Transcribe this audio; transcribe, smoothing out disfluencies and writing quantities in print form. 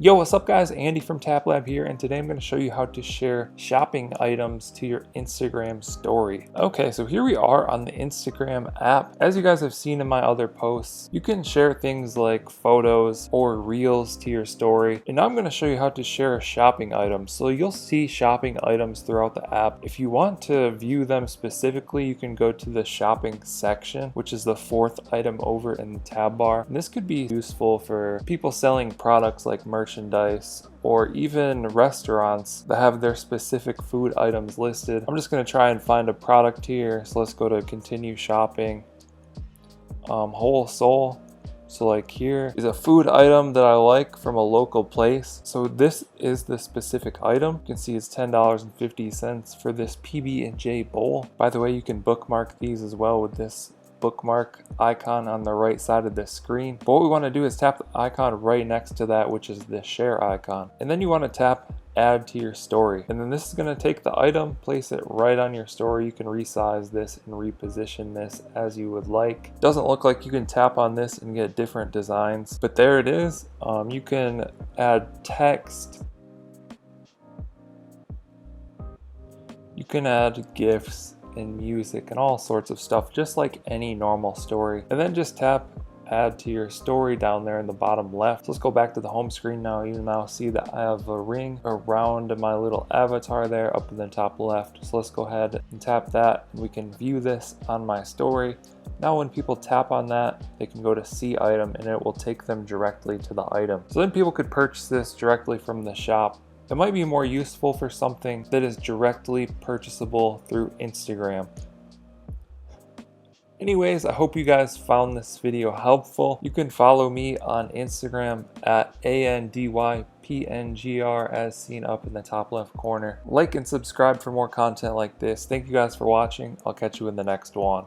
Yo, what's up guys? Andy from TapLab here, and today I'm going to show you how to share shopping items to your Instagram story. Okay, so here we are on the Instagram app. As you guys have seen in my other posts, you can share things like photos or reels to your story. And now I'm going to show you how to share a shopping item. So you'll see shopping items throughout the app. If you want to view them specifically, you can go to the shopping section, which is the fourth item over in the tab bar. And this could be useful for people selling products like merchandise or even restaurants that have their specific food items listed. I'm just going to try and find a product here. So let's go to continue shopping. Wholesale. So like here is a food item that I like from a local place. So this is the specific item. You can see it's $10.50 for this PB&J bowl. By the way, you can bookmark these as well with this bookmark icon on the right side of the screen. But what we want to do is tap the icon right next to that, which is the share icon. And then you want to tap add to your story. And then this is going to take the item, place it right on your story. You can resize this and reposition this as you would like. Doesn't look like you can tap on this and get different designs, but there it is. You can add text. You can add GIFs and music and all sorts of stuff, just like any normal story. And then just tap add to your story down there in the bottom left. So let's go back to the home screen now. You now see that I have a ring around my little avatar there up in the top left. So let's go ahead and tap that, and we can view this on my story. Now when people tap on that, they can go to see item and it will take them directly to the item. So then people could purchase this directly from the shop. It might be more useful for something that is directly purchasable through Instagram. Anyways, I hope you guys found this video helpful. You can follow me on Instagram at ANDYPNGR as seen up in the top left corner. Like and subscribe for more content like this. Thank you guys for watching. I'll catch you in the next one.